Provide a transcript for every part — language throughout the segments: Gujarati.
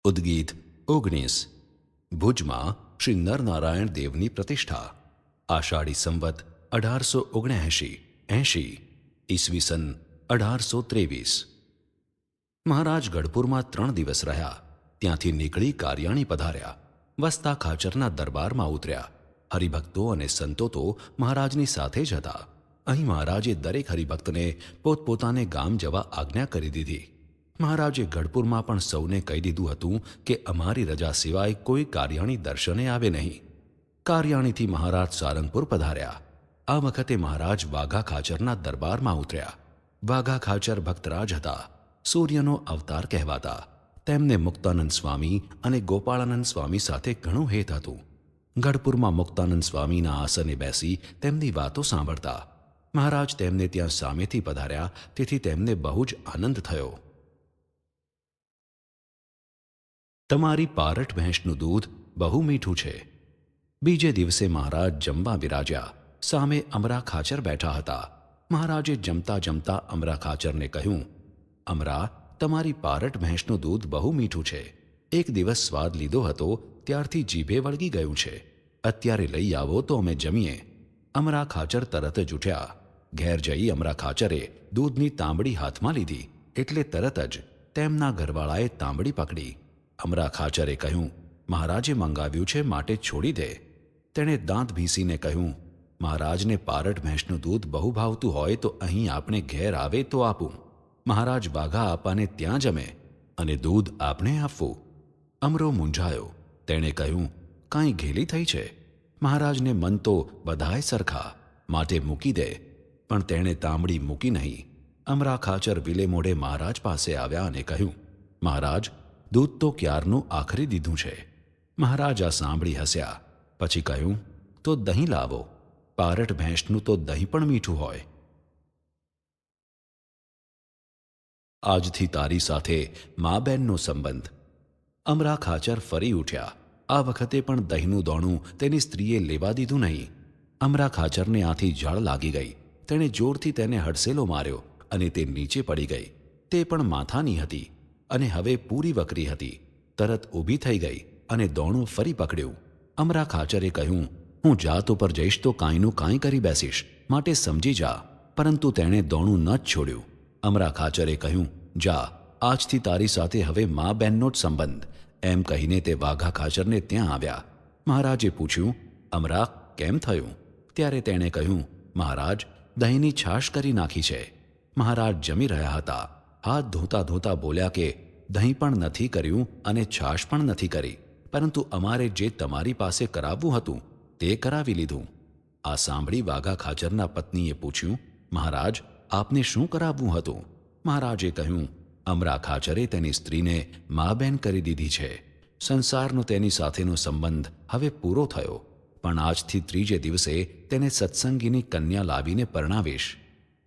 ઉદ્ગીત 19 ભુજમાં શ્રી નરનારાયણ દેવની પ્રતિષ્ઠા આષાઢી સંવત 1879 ઈસવીસન 1823 મહારાજ ગઢપુરમાં 3 દિવસ રહ્યા. ત્યાંથી નીકળી કારિયાણી પધાર્યા. વસતા ખાચરના દરબારમાં ઉતર્યા. હરિભક્તો અને સંતો તો મહારાજની સાથે જ હતા. અહીં મહારાજે દરેક હરિભક્તને પોતપોતાને ગામ જવા આજ્ઞા કરી દીધી. મહારાજે ગઢપુરમાં પણ સૌને કહી દીધું હતું કે અમારી રજા સિવાય કોઈ કારિયાણી દર્શને આવે નહીં. કારિયાણીથી મહારાજ સારંગપુર પધાર્યા. આ વખતે મહારાજ વાઘા ખાચરના દરબારમાં ઉતર્યા. વાઘા ખાચર ભક્તરાજ હતા. સૂર્યનો અવતાર કહેવાતા. તેમને મુક્તાનંદ સ્વામી અને ગોપાળાનંદ સ્વામી સાથે ઘણું હેત હતું. ગઢપુરમાં મુક્તાનંદ સ્વામીના આસને બેસી તેમની વાતો સાંભળતા. મહારાજ તેમને ત્યાં સામેથી પધાર્યા, તેથી તેમને બહુ જ આનંદ થયો. તમારી પારટ ભેંસનું દૂધ બહુ મીઠું છે. બીજે દિવસે મહારાજ જમવા બિરાજ્યા. સામે અમરા ખાચર બેઠા હતા. મહારાજે જમતા જમતા અમરા ખાચરને કહ્યું, અમરા, તમારી પારટ ભેંસનું દૂધ બહુ મીઠું છે. એક દિવસ સ્વાદ લીધો હતો ત્યારથી જીભે વળગી ગયું છે. અત્યારે લઈ આવો તો અમે જમીએ. અમરા ખાચર તરત જ ઉઠ્યા. ઘેર જઈ અમરા ખાચરે દૂધની તાંબડી હાથમાં લીધી એટલે તરત જ તેમના ઘરવાળાએ તાંબડી પકડી. અમરા ખાચરે કહ્યું, મહારાજે મંગાવ્યું છે માટે છોડી દે. તેણે દાંત ભીસીને કહ્યું, મહારાજને પારટ ભેંસનું દૂધ બહુ ભાવતું હોય તો અહીં આપણે ઘેર આવે તો આપું. મહારાજ વાઘા આપાને ત્યાં જમે અને દૂધ આપણે આપવું. અમરો મૂંઝાયો. તેણે કહ્યું, કાંઈ ઘેલી થઈ છે? મહારાજને મન તો બધાય સરખા, માટે મૂકી દે. પણ તેણે તાંબડી મૂકી નહીં. અમરા ખાચર વિલે મોઢે મહારાજ પાસે આવ્યા અને કહ્યું, મહારાજ, દૂધ તો ક્યારનું આખરી દીધું છે. મહારાજ આ સાંભળી હસ્યા. પછી કહ્યું, તો દહીં લાવો. પારટ ભેંસનું તો દહીં પણ મીઠું હોય. આજથી તારી સાથે મા બેનનો સંબંધ. અમરા ખાચર ફરી ઉઠ્યા. આ વખતે પણ દહીંનું દોણું તેની સ્ત્રીએ લેવા દીધું નહીં. અમરા ખાચરને આથી ઝાળ લાગી ગઈ. તેણે જોરથી તેને હડસેલો માર્યો અને તે નીચે પડી ગઈ. તે પણ માથાની હતી અને હવે પૂરી વકરી હતી. તરત ઊભી થઈ ગઈ અને દોણું ફરી પકડ્યું. અમરા ખાચરે કહ્યું, હું જાત ઉપર જઈશ તો કાંઈનું કાંઈ કરી બેસીશ, માટે સમજી જા. પરંતુ તેણે દોણું ન જ છોડ્યું. અમરા ખાચરે કહ્યું, જા, આજથી તારી સાથે હવે મા બેનનો જ સંબંધ. એમ કહીને તે વાઘા ખાચરને ત્યાં આવ્યા. મહારાજે પૂછ્યું, અમરા, કેમ થયું? ત્યારે તેણે કહ્યું, મહારાજ, દહીંની છાશ કરી નાખી છે. મહારાજ જમી રહ્યા હતા. હાથ ધોતા ધોતા બોલ્યા કે દહીં પણ નથી કર્યું અને છાશ પણ નથી કરી, પરંતુ અમારે જે તમારી પાસે કરાવવું હતું તે કરાવી લીધું. આ સાંભળી વાઘા ખાચરના પત્નીએ પૂછ્યું, મહારાજ, આપને શું કરાવવું હતું? મહારાજે કહ્યું, અમરા ખાચરે તેની સ્ત્રીને મા બેન કરી દીધી છે. સંસારનો તેની સાથેનો સંબંધ હવે પૂરો થયો, પણ આજથી ત્રીજે દિવસે તેને સત્સંગીની કન્યા લાવીને પરણાવીશ.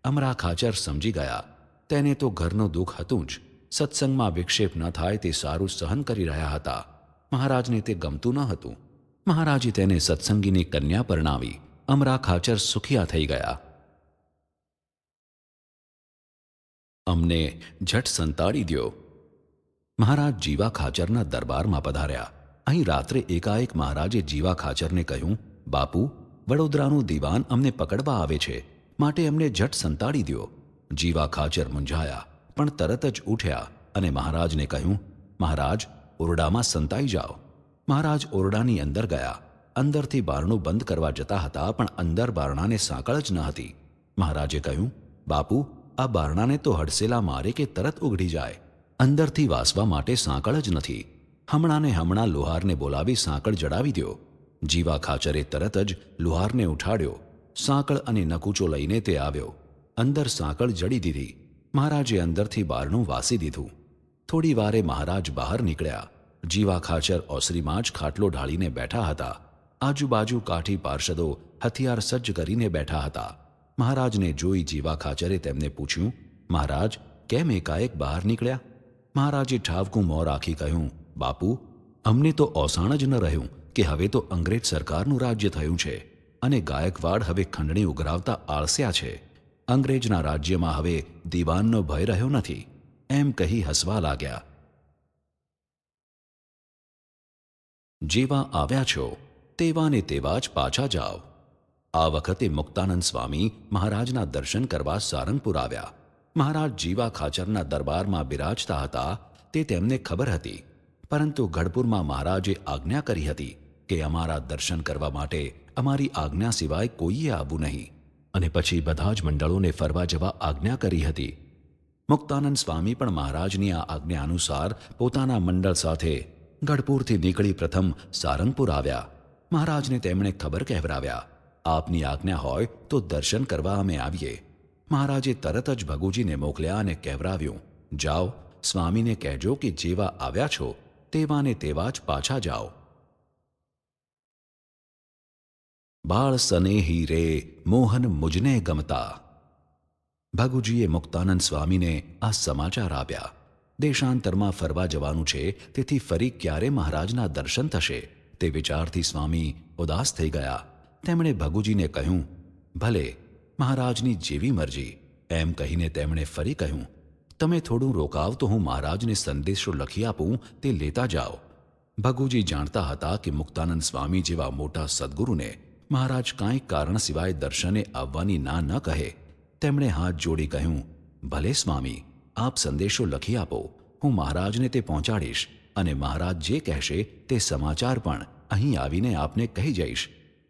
અમરા ખાચર સમજી ગયા. તેને તો ઘરનું દુઃખ હતું જ. સત્સંગમાં વિક્ષેપ ન થાય તે સારું સહન કરી રહ્યા હતા. મહારાજને તે ગમતું ન હતું. મહારાજે તેને સત્સંગીની કન્યા પરણાવી. અમરા ખાચર સુખિયા થઈ ગયા. અમને ઝટ સંતાડી દ્યો. મહારાજ જીવા ખાચરના દરબારમાં પધાર્યા. અહીં રાત્રે એકાએક મહારાજે જીવા ખાચરને કહ્યું, બાપુ, વડોદરાનું દીવાન અમને પકડવા આવે છે, માટે અમને ઝટ સંતાડી દ્યો. જીવા ખાચર મૂંઝાયા, પણ તરત જ ઉઠ્યા અને મહારાજને કહ્યું, મહારાજ, ઓરડામાં સંતાઈ જાઓ. મહારાજ ઓરડાની અંદર ગયા. અંદરથી બારણું બંધ કરવા જતા હતા, પણ અંદર બારણાને સાંકળ જ ન હતી. મહારાજે કહ્યું, બાપુ, આ બારણાને તો હડસેલા મારે કે તરત ઉઘડી જાય. અંદરથી વાસવા માટે સાંકળ જ નથી. હમણાં ને હમણાં લુહારને બોલાવી સાંકળ જડાવી દો. જીવા ખાચરે તરત જ લુહારને ઉઠાડ્યો. સાંકળ અને નકૂચો લઈને તે આવ્યો. અંદર સાંકળ જડી દીધી. મહારાજે અંદરથી બારણું વાસી દીધું. થોડી વારે મહારાજ બહાર નીકળ્યા. જીવા ખાચર ઓસરીમાં જ ખાટલો ઢાળીને બેઠા હતા. આજુબાજુ કાઠી પાર્ષદો હથિયાર સજ્જ કરીને બેઠા હતા. મહારાજને જોઈ જીવા ખાચરે તેમને પૂછ્યું, મહારાજ, કેમ એકાએક બહાર નીકળ્યા? મહારાજે ઠાવકું મોં રાખી કહ્યું, બાપુ, અમને તો ઓસાણ જ ન રહ્યું કે હવે તો અંગ્રેજ સરકારનું રાજ્ય થયું છે અને ગાયકવાડ હવે ખંડણી ઉઘરાવતા આળસ્યા છે. અંગ્રેજના રાજ્યમાં હવે દીવાનનો ભય રહ્યો નથી. એમ કહી હસવા લાગ્યા. જેવા આવ્યા છો તેવા ને તેવા જ પાછા જાઓ. આ વખતે મુક્તાનંદ સ્વામી મહારાજના દર્શન કરવા સારંગપુર આવ્યા. મહારાજ જીવા ખાચરના દરબારમાં બિરાજતા હતા તે તેમને ખબર હતી, પરંતુ ગઢપુરમાં મહારાજે આજ્ઞા કરી હતી કે અમારા દર્શન કરવા માટે અમારી આજ્ઞા સિવાય કોઈએ આવવું નહીં, અને પછી બધા જ મંડળોને ફરવા જવા આજ્ઞા કરી હતી. મુક્તાનંદ સ્વામી પણ મહારાજની આ આજ્ઞા અનુસાર પોતાના મંડળ સાથે ગઢપુરથી નીકળી પ્રથમ સારંગપુર આવ્યા. મહારાજને તેમણે ખબર કહેવરાવ્યા, આપની આજ્ઞા હોય તો દર્શન કરવા અમે આવીએ. મહારાજે તરત જ ભગુજીને મોકલ્યા અને કહેવરાવ્યું, જાઓ, સ્વામીને કહેજો કે જેવા આવ્યા છો તેવા ને તેવા જ પાછા જાઓ. બાળ સનેહી રે મોહન મુજને ગમતા. ભગુજીએ મુક્તાનંદ સ્વામીને આ સમાચાર આપ્યા. દેશાંતરમાં ફરવા જવાનું છે, તેથી ફરી ક્યારે મહારાજના દર્શન થશે તે વિચારથી સ્વામી ઉદાસ થઈ ગયા. તેમણે ભગુજીને કહ્યું, ભલે, મહારાજની જેવી મરજી. એમ કહીને તેમણે ફરી કહ્યું, તમે થોડું રોકાવ તો હું મહારાજને સંદેશો લખી આપું, તે લેતા જાઓ. ભગુજી જાણતા હતા કે મુક્તાનંદ સ્વામી જેવા મોટા સદ્ગુરુને મહારાજ કાંઈ કારણ સિવાય દર્શને આવવાની ના ન કહે. તેમણે હાથ જોડી કહ્યું, ભલે સ્વામી, આપ સંદેશો લખી આપો, હું મહારાજને તે પહોંચાડીશ, અને મહારાજ જે કહેશે તે સમાચાર પણ અહીં આવીને આપને કહી જઈશ.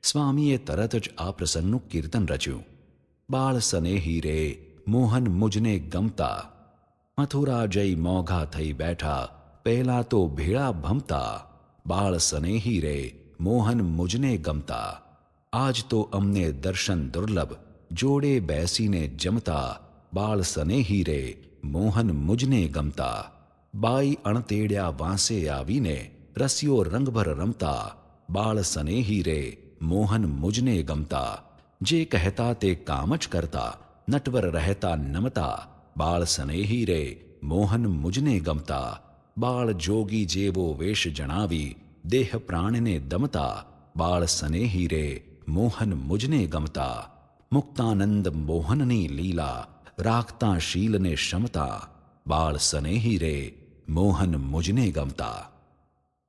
સ્વામીએ તરત જ આ પ્રસંગનું કીર્તન રચ્યું. બાળ સનેહી રે મોહન મુજને ગમતા, મથુરા જઈ મોઘા થઈ બેઠા, પહેલા તો ભેળા ભમતા. બાળ સનેહી રે મોહન મુજને ગમતા, આજ તો અમને દર્શન દુર્લભ, જોડે બેસીને જમતા. બાળ સનેહી રે મોહન મુજને ગમતા, બાઈ અણતેડ્યા વાંસે આવીને રસ્યો રંગભર રમતા. બાળ સનેહી રે મોહન મુજને ગમતા, જે કહેતા તે કામ જ કરતા, નટવર રહેતા નમતા. બાળ સનેહી રે મોહન મુજને ગમતા, બાળ જોગી જેવો વેશ જણાવી દેહ પ્રાણને દમતા. બાળ સનેહી રે મોહન મુજને ગમતા, મુક્તાનંદ મોહનની લીલા રાખતા શીલને શમતા. બાળ સનેહી રે મોહન મુજને ગમતા.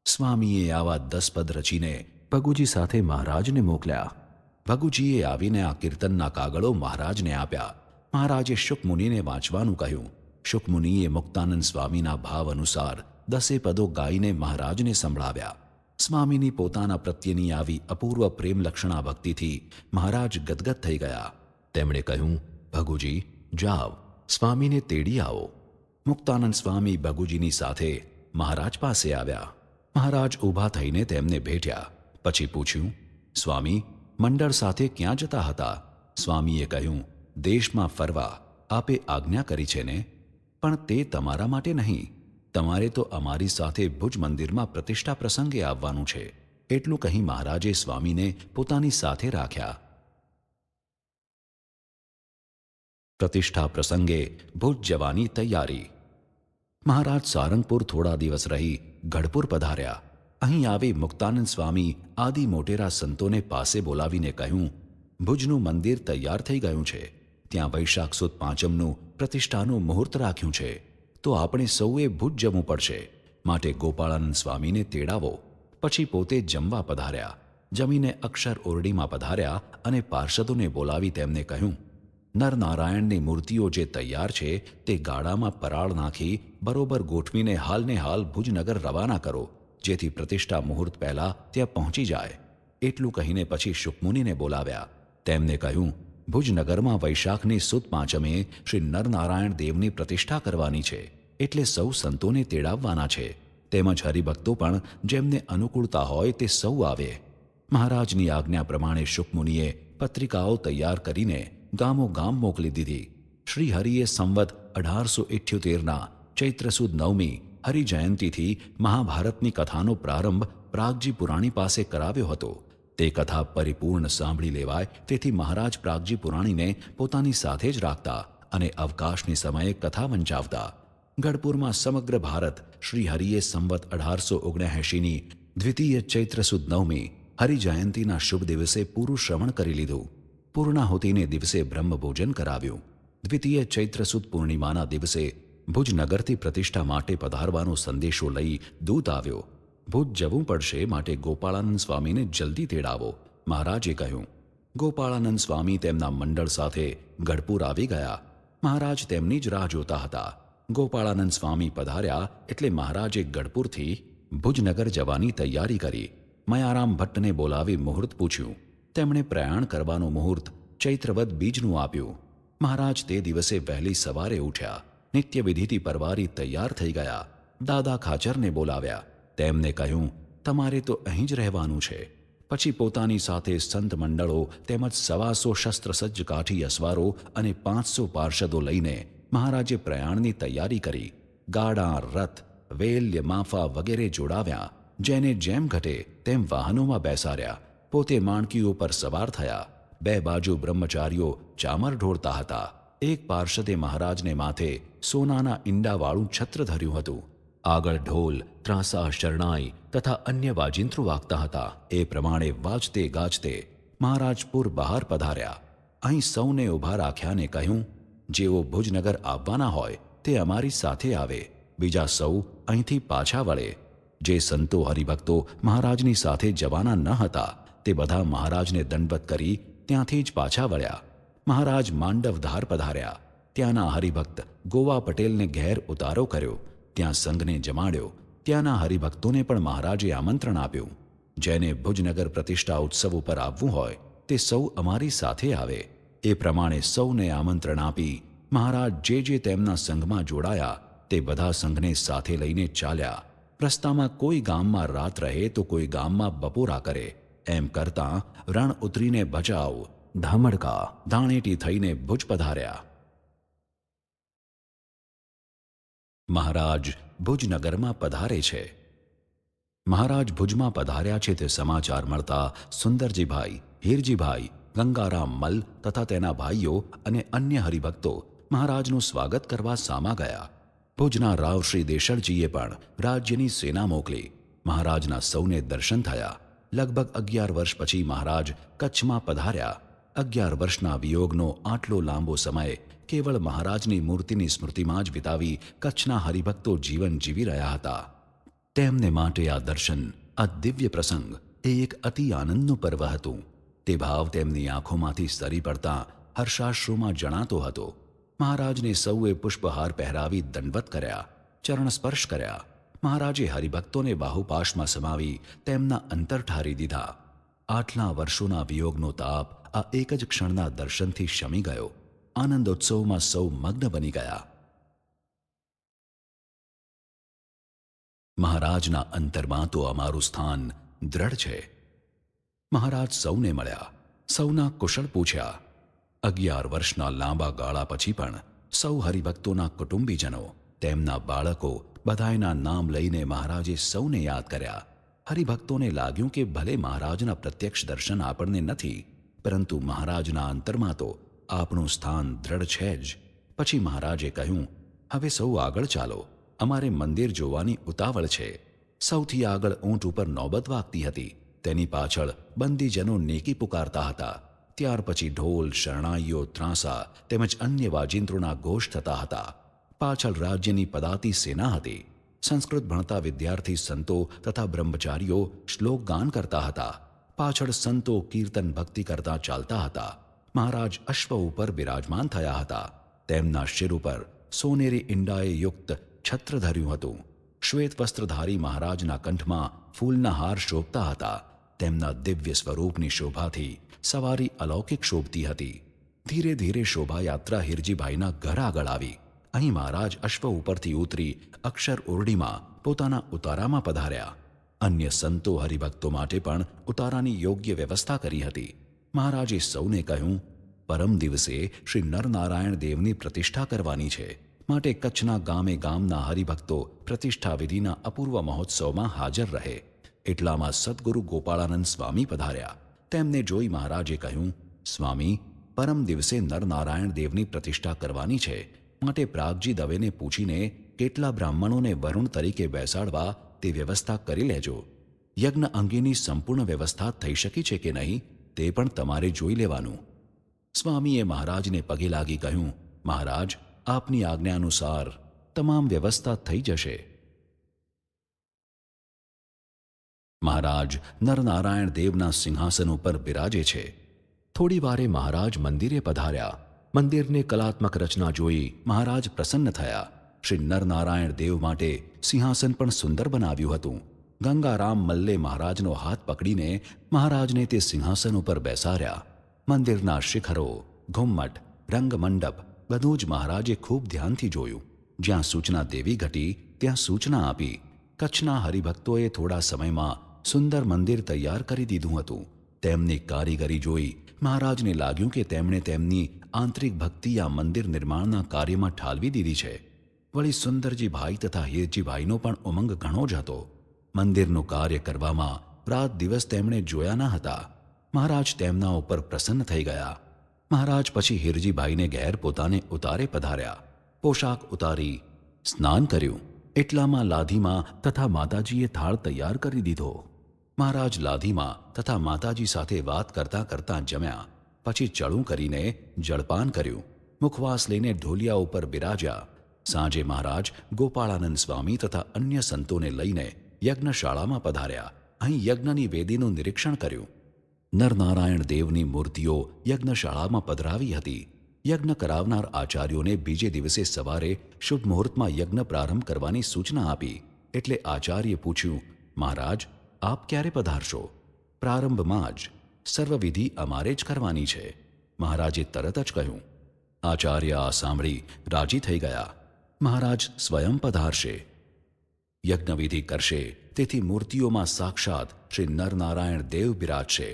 સ્વામીએ આવા 10 પદ રચીને ભગુજી સાથે મહારાજને મોકલ્યા. ભગુજીએ આવીને આ કીર્તનના કાગળો મહારાજને આપ્યા. મહારાજે શુકમુનિને વાંચવાનું કહ્યું. શુકમુનિએ મુક્તાનંદ સ્વામીના ભાવ અનુસાર 10 પદો ગાઈને મહારાજને સંભળાવ્યા. સ્વામીની પોતાના પ્રત્યેની આવી અપૂર્વ પ્રેમલક્ષણા ભક્તિથી મહારાજ ગદગદ થઈ ગયા. તેમણે કહ્યું, ભગુજી, જાઓ, સ્વામીને તેડી આવો. મુક્તાનંદ સ્વામી ભગુજીની સાથે મહારાજ પાસે આવ્યા. મહારાજ ઊભા થઈને તેમને ભેટ્યા. પછી પૂછ્યું, સ્વામી, મંડળ સાથે ક્યાં જતા હતા? સ્વામીએ કહ્યું, દેશમાં ફરવા આપે આજ્ઞા કરી છે ને? પણ તે તમારા માટે નહીં. તમારે તો અમારી સાથે ભુજ મંદિરમાં પ્રતિષ્ઠા પ્રસંગે આવવાનું છે. એટલું કહી મહારાજે સ્વામીને પોતાની સાથે રાખ્યા. પ્રતિષ્ઠા પ્રસંગે ભુજ જવાની તૈયારી. મહારાજ સારંગપુર થોડા દિવસ રહી ગઢપુર પધાર્યા. અહીં આવી મુક્તાનંદ સ્વામી આદિ મોટેરા સંતોને પાસે બોલાવીને કહ્યું, ભુજનું મંદિર તૈયાર થઈ ગયું છે. ત્યાં વૈશાખ સુદ પાંચમનું પ્રતિષ્ઠાનું મુહૂર્ત રાખ્યું છે, તો આપણે સૌએ ભુજ જવું પડશે. માટે ગોપાળાનંદ સ્વામીને તેડાવો. પછી પોતે જમવા પધાર્યા. જમીને અક્ષર ઓરડીમાં પધાર્યા અને પાર્ષદોને બોલાવી તેમને કહ્યું, નરનારાયણની મૂર્તિઓ જે તૈયાર છે તે ગાડામાં પરાળ નાખી બરોબર ગોઠવીને હાલને હાલ ભુજનગર રવાના કરો, જેથી પ્રતિષ્ઠા મુહૂર્ત પહેલાં ત્યાં પહોંચી જાય. એટલું કહીને પછી શુકમુનિને બોલાવ્યા. તેમને કહ્યું, ભુજનગરમાં વૈશાખની સુદ પાંચમે શ્રી નરનારાયણ દેવની પ્રતિષ્ઠા કરવાની છે, એટલે સૌ સંતોને તેડાવવાના છે. તેમજ હરિભક્તો પણ જેમને અનુકૂળતા હોય તે સૌ આવે. મહારાજની આજ્ઞા પ્રમાણે શુકમુનિએ પત્રિકાઓ તૈયાર કરીને ગામો ગામ મોકલી દીધી. શ્રી હરિએ સંવત 1878ના ચૈત્ર સુદ 9મી હરિજયંતીથી મહાભારતની કથાનો પ્રારંભ પ્રાગજી પુરાણી પાસે કરાવ્યો હતો. તે કથા પરિપૂર્ણ સાંભળી લેવાય તેથી મહારાજ પ્રાગજી પુરાણીને પોતાની સાથે જ રાખતા અને અવકાશની સમયે કથા વંચાવતા. ગઢપુરમાં સમગ્ર ભારત શ્રી હરિએ સંવત 1879ની દ્વિતીય ચૈત્ર સુદ 9મી હરિજયંતીના શુભ દિવસે પૂરું શ્રવણ કરી લીધું. પૂર્ણાહુતિને દિવસે બ્રહ્મભોજન કરાવ્યું. દ્વિતીય ચૈત્ર સુદ પૂર્ણિમાના દિવસે ભુજનગરથી પ્રતિષ્ઠા માટે પધારવાનો સંદેશો લઈ દૂત આવ્યો. ભુજ જવું પડશે, માટે ગોપાળાનંદ સ્વામીને જલ્દી તેડાવો, મહારાજે કહ્યું. ગોપાળાનંદ સ્વામી તેમના મંડળ સાથે ગઢપુર આવી ગયા. મહારાજ તેમની જ રાહ જોતા હતા. ગોપાળાનંદ સ્વામી પધાર્યા એટલે મહારાજે ગઢપુરથી ભુજનગર જવાની તૈયારી કરી. મયારામ ભટ્ટને બોલાવી મુહૂર્ત પૂછ્યું. તેમણે પ્રયાણ કરવાનું મુહૂર્ત ચૈત્રવદ બીજનું આપ્યું. મહારાજ તે દિવસે વહેલી સવારે ઉઠ્યા. નિત્યવિધિથી પરવારી તૈયાર થઈ ગયા. દાદા ખાચરને બોલાવ્યા. તેમને કહ્યું, તમારે તો અહીં જ રહેવાનું છે. પછી પોતાની સાથે સંત મંડળો તેમજ 125 શસ્ત્રસજ્જ કાઠી અસવારો અને 500 પાર્ષદો લઈને મહારાજે પ્રયાણની તૈયારી કરી. ગાડાં, રથ, વેલ્ય, માફા વગેરે જોડાવ્યા. જેને જેમ ઘટે તેમ વાહનોમાં બેસાડ્યા. પોતે માણકીઓ પર સવાર થયા. બે બાજુ બ્રહ્મચારીઓ ચામર ઢોળતા હતા. એક પાર્ષદે મહારાજને માથે સોનાના ઈંડાવાળું છત્ર ધર્યું હતું. આગળ ઢોલ, ત્રાસા, શરણાઈ તથા અન્ય વાજિંત્રો વાગતા હતા. એ પ્રમાણે વાજતે ગાજતે મહારાજપુર બહાર પધાર્યા. અહીં સૌને ઊભા રાખ્યાને કહ્યું, જેઓ ભુજનગર આવવાના હોય તે અમારી સાથે આવે, બીજા સૌ અહીંથી પાછા વળે. જે સંતો હરિભક્તો મહારાજની સાથે જવાના ન હતા તે બધા મહારાજને દંડવત કરી ત્યાંથી જ પાછા વળ્યા. મહારાજ માંડવધાર પધાર્યા. ત્યાંના હરિભક્ત ગોવા પટેલને ઘેર ઉતારો કર્યો. ત્યાં સંઘને જમાડ્યો. ત્યાંના હરિભક્તોને પણ મહારાજે આમંત્રણ આપ્યું. જેને ભુજનગર પ્રતિષ્ઠા ઉત્સવ ઉપર આવવું હોય તે સૌ અમારી સાથે આવે. એ પ્રમાણે સૌને આમંત્રણ આપી મહારાજ જે તેમના સંઘમાં જોડાયા તે બધા સંઘને સાથે લઈને ચાલ્યા. રસ્તામાં કોઈ ગામમાં રાત રહે તો કોઈ ગામમાં બપોરા કરે. એમ કરતાં રણ ઉતરીને ભચાઉ, ધામડકા, ધાણેટી થઈને ભુજ પધાર્યા. મહારાજ ભુજનગરમાં પધારે છે. મહારાજ ભુજમાં પધાર્યા છે તે સમાચાર મળતા સુંદરજીભાઈ, હીરજીભાઈ, ગંગારામ મલ તથા તેના ભાઈઓ અને અન્ય હરિભક્તો મહારાજનું સ્વાગત કરવા સામા ગયા. ભુજના રાવ શ્રી દેશળજીએ પણ રાજ્યની સેના મોકલી. મહારાજના સૌને દર્શન થયા. લગભગ 11 વર્ષ પછી મહારાજ કચ્છમાં પધાર્યા. 11 વર્ષના વિયોગનો આટલો લાંબો સમય કેવળ મહારાજની મૂર્તિની સ્મૃતિમાં જ વિતાવી કચ્છના હરિભક્તો જીવન જીવી રહ્યા હતા. તેમને માટે આ દર્શન, આ દિવ્ય પ્રસંગ એ એક અતિ આનંદનું પર્વ હતું. તે ભાવ તેમની આંખોમાંથી સરી પડતા હર્ષાશ્રુમાં જણાતો હતો. મહારાજને સૌએ પુષ્પહાર પહેરાવી દંડવત કર્યા, ચરણ સ્પર્શ કર્યા. મહારાજે હરિભક્તોને બાહુપાશમાં સમાવી તેમના અંતર ઠારી દીધા. આટલા વર્ષોના વિયોગનો તાપ આ એક જ ક્ષણના દર્શનથી શમી ગયો. આનંદોત્સવમાં સૌ મગ્ન બની ગયા. મહારાજના અંતરમાં તો અમારું સ્થાન દ્રઢ છે. મહારાજ સૌને મળ્યા, સૌના કુશળ પૂછ્યા. 11 વર્ષના લાંબા ગાળા પછી પણ સૌ હરિભક્તોના કુટુંબીજનો, તેમના બાળકો બધાયના નામ લઈને મહારાજે સૌને યાદ કર્યા. હરિભક્તોને લાગ્યું કે ભલે મહારાજના પ્રત્યક્ષ દર્શન આપણને નથી, પરંતુ મહારાજના અંતરમાં તો આપણું સ્થાન દ્રઢ છે જ. પછી મહારાજે કહ્યું, હવે સૌ આગળ ચાલો, અમારે મંદિર જોવાની ઉતાવળ છે. સૌથી આગળ ઊંટ ઉપર નોબત વાગતી હતી. તેની પાછળ બંદીજનો નેકી પુકારતા હતા. ત્યાર પછી ઢોલ, શરણાઈઓ, ત્રાંસા તેમજ અન્ય વાજિંત્રોના ઘોષ થતા હતા. પાછળ રાજ્યની પદાતી સેના હતી. સંસ્કૃત ભણતા વિદ્યાર્થી સંતો તથા બ્રહ્મચારીઓ શ્લોક ગાન કરતા હતા. પાછળ સંતો કીર્તન ભક્તિ કરતા ચાલતા હતા. મહારાજ અશ્વ ઉપર બિરાજમાન થયા હતા. તેમના શિર ઉપર સોનેરી ઈંડાએ યુક્ત છત્ર ધર્યું હતું. શ્વેત વસ્ત્રધારી મહારાજના કંઠમાં ફૂલના હાર શોભતા હતા. તેમના દિવ્ય સ્વરૂપની શોભાથી સવારી અલૌકિક શોભતી હતી. ધીરે ધીરે શોભાયાત્રા હીરજીભાઈના ઘર આગળ આવી. અહીં મહારાજ અશ્વ ઉપરથી ઉતરી અક્ષર ઓરડીમાં પોતાના ઉતારામાં પધાર્યા. અન્ય સંતો હરિભક્તો માટે પણ ઉતારાની યોગ્ય વ્યવસ્થા કરી હતી. મહારાજે સૌને કહ્યું, પરમ દિવસે શ્રી નરનારાયણ દેવની પ્રતિષ્ઠા કરવાની છે, માટે કચ્છના ગામે ગામના હરિભક્તો પ્રતિષ્ઠા વિધિના અપૂર્વ મહોત્સવમાં હાજર રહે. એટલામાં સદ્ગુરુ ગોપાળાનંદ સ્વામી પધાર્યા. તેમને જોઈ મહારાજે કહ્યું, સ્વામી, પરમ દિવસે નરનારાયણ દેવની પ્રતિષ્ઠા કરવાની છે, માટે પ્રાગજી દવેને પૂછીને કેટલા બ્રાહ્મણોને વરુણ તરીકે બેસાડવા તે વ્યવસ્થા કરી લેજો. યજ્ઞ અંગેની સંપૂર્ણ વ્યવસ્થા થઈ શકી છે કે નહીં તે પણ તમારે જોઈ લેવાનું. સ્વામીએ મહારાજને પગે લાગી કહ્યું, મહારાજ, આપની આજ્ઞા અનુસાર તમામ વ્યવસ્થા થઈ જશે. મહારાજ નરનારાયણ દેવના સિંહાસન ઉપર બિરાજે છે. થોડી વારે મહારાજ મંદિરે પધાર્યા. મંદિરની કલાત્મક રચના જોઈ મહારાજ પ્રસન્ન થયા. શ્રી નરનારાયણ દેવ માટે સિંહાસન પણ સુંદર બનાવ્યું હતું. ગંગારામ મલ્લે મહારાજનો હાથ પકડીને મહારાજને તે સિંહાસન ઉપર બેસાડ્યા. મંદિરના શિખરો, ઘુમ્મટ, રંગમંડપ બધું જ મહારાજે ખૂબ ધ્યાનથી જોયું. જ્યાં સૂચના દેવી ઘટી ત્યાં સૂચના આપી. કચ્છના હરિભક્તોએ થોડા સમયમાં સુંદર મંદિર તૈયાર કરી દીધું હતું. તેમની કારીગરી જોઈ મહારાજને લાગ્યું કે તેમણે તેમની આંતરિક ભક્તિ આ મંદિર નિર્માણના કાર્યમાં ઠાલવી દીધી છે. વળી સુંદરજીભાઈ તથા હીરજીભાઈનો પણ ઉમંગ ઘણો જ હતો. મંદિરનું કાર્ય કરવામાં રાત દિવસ તેમણે જોયા ન હતા. મહારાજ તેમના ઉપર પ્રસન્ન થઈ ગયા. મહારાજ પછી હીરજીભાઈને ઘેર પોતાને ઉતારે પધાર્યા. પોશાક ઉતારી સ્નાન કર્યું. એટલામાં લાધીમાં તથા માતાજીએ થાળ તૈયાર કરી દીધો. મહારાજ લાધીમાં તથા માતાજી સાથે વાત કરતાં કરતાં જમ્યા. પછી ચડું કરીને જળપાન કર્યું. મુખવાસ લઈને ઢોલિયા ઉપર બિરાજ્યા. સાંજે મહારાજ ગોપાળાનંદ સ્વામી તથા અન્ય સંતોને લઈને યજ્ઞશાળામાં પધાર્યા. અહીં યજ્ઞની વેદીનું નિરીક્ષણ કર્યું. નરનારાયણ દેવની મૂર્તિઓ યજ્ઞશાળામાં પધરાવી હતી. યજ્ઞ કરાવનાર આચાર્યોને બીજે દિવસે સવારે શુભ મુહૂર્તમાં યજ્ઞ પ્રારંભ કરવાની સૂચના આપી. એટલે આચાર્યે પૂછ્યું, મહારાજ આપ ક્યારે પધારશો? પ્રારંભમાં જ. સર્વવિધિ અમારે જ કરવાની છે. મહારાજે તરત જ કહ્યું. આચાર્ય આ સાંભળી રાજી થઈ ગયા. મહારાજ સ્વયં પધારશે, યજ્ઞવિધિ કરશે. તેથી મૂર્તિઓમાં સાક્ષાત શ્રી નરનારાયણ દેવ બિરાજશે.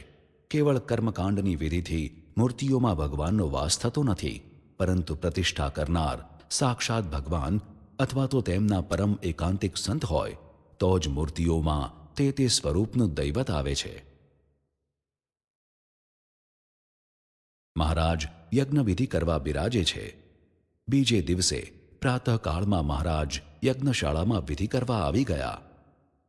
કેવળ કર્મકાંડની વિધિથી મૂર્તિઓમાં ભગવાનનો વાસ થતો નથી, પરંતુ પ્રતિષ્ઠા કરનાર સાક્ષાત ભગવાન અથવા તો તેમના પરમ એકાંતિક સંત હોય તો જ મૂર્તિઓમાં તે સ્વરૂપનું દૈવત આવે છે. મહારાજ યજ્ઞવિધિ કરવા બિરાજે છે. બીજે દિવસે પ્રાતઃકાળમાં મહારાજ યજ્ઞશાળામાં વિધિ કરવા આવી ગયા.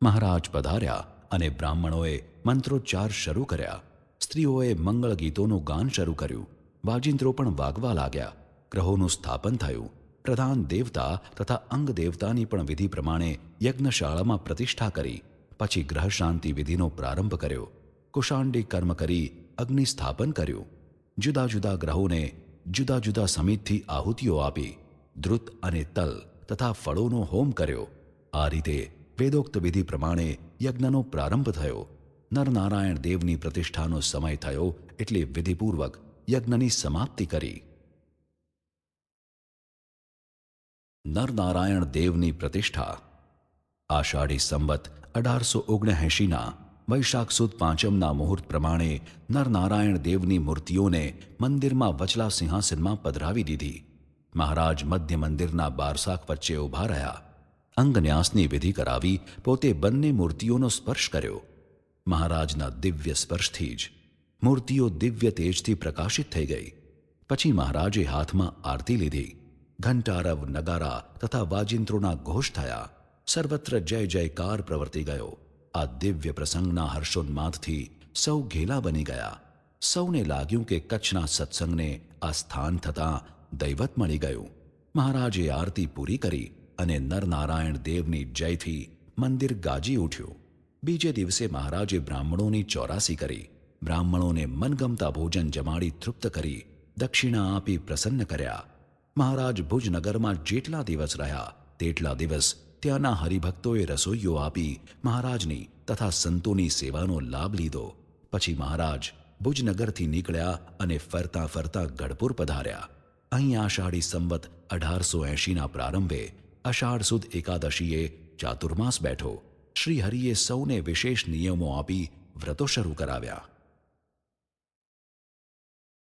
મહારાજ પધાર્યા અને બ્રાહ્મણોએ મંત્રોચ્ચાર શરૂ કર્યા. સ્ત્રીઓએ મંગળ ગીતોનું ગાન શરૂ કર્યું. વાજિંત્રો પણ વાગવા લાગ્યા. ગ્રહોનું સ્થાપન થયું. પ્રધાન દેવતા તથા અંગ દેવતાની પણ વિધિ પ્રમાણે યજ્ઞશાળામાં પ્રતિષ્ઠા કરી. પછી ગ્રહ શાંતિ વિધિનો પ્રારંભ કર્યો. કુશાંડી કર્મ કરી અગ્નિ સ્થાપન કર્યું. જુદા જુદા ગ્રહોને જુદા જુદા સમિતથી આહુતિઓ આપી. ધ્રુત અને તલ તથા ફળોનો હોમ કર્યો. આ રીતે વેદોક્ત વિધિ પ્રમાણે યજ્ઞનો પ્રારંભ થયો. નરનારાયણ દેવની પ્રતિષ્ઠાનો સમય થયો એટલે વિધિપૂર્વક યજ્ઞની સમાપ્તિ કરી. નરનારાયણ દેવની પ્રતિષ્ઠા. આષાઢી સંવત 1879ના વૈશાખ સુદ પાંચમના મુહૂર્ત પ્રમાણે નરનારાયણ દેવની મૂર્તિઓને મંદિરમાં વચલા સિંહાસનમાં પધરાવી દીધી. મહારાજ મધ્ય મંદિરના બારસાખ વચ્ચે ઊભા રહ્યા. અંગન્યાસની વિધિ કરાવી પોતે બંને મૂર્તિઓનો સ્પર્શ કર્યો. મહારાજના દિવ્ય સ્પર્શથી જ મૂર્તિઓ દિવ્ય તેજથી પ્રકાશિત થઈ ગઈ. પછી મહારાજે હાથમાં આરતી લીધી. ઘંટારવ, નગારા તથા વાજિંત્રોના ઘોષ થયા. સર્વત્ર જય જયકાર પ્રવર્તી ગયો. આ દિવ્ય પ્રસંગના હર્ષોન્માદથી સૌ ઘેલા બની ગયા. સૌને લાગ્યું કે કચ્છના સત્સંગને આ સ્થાન થતાં દૈવત મળી ગયું. મહારાજે આરતી પૂરી કરી અને નરનારાયણ દેવની જયથી મંદિર ગાજી ઉઠ્યું. બીજે દિવસે મહારાજે બ્રાહ્મણોની ચોરાસી કરી. બ્રાહ્મણોને મનગમતા ભોજન જમાડી તૃપ્ત કરી દક્ષિણા આપી પ્રસન્ન કર્યા. મહારાજ ભુજનગરમાં જેટલા દિવસ રહ્યા તેટલા દિવસ ત્યાંના હરિભક્તોએ રસોઈઓ આપી મહારાજની તથા સંતોની સેવાનો લાભ લીધો. પછી મહારાજ ભુજનગરથી નીકળ્યા અને ફરતા ફરતા ગઢપુર પધાર્યા. અહીં આષાઢી સંવત 1880ના પ્રારંભે અષાઢ સુદ એકાદશીએ ચાતુર્માસ બેઠો. શ્રીહરિએ સૌને વિશેષ નિયમો આપી વ્રતો શરૂ કરાવ્યા.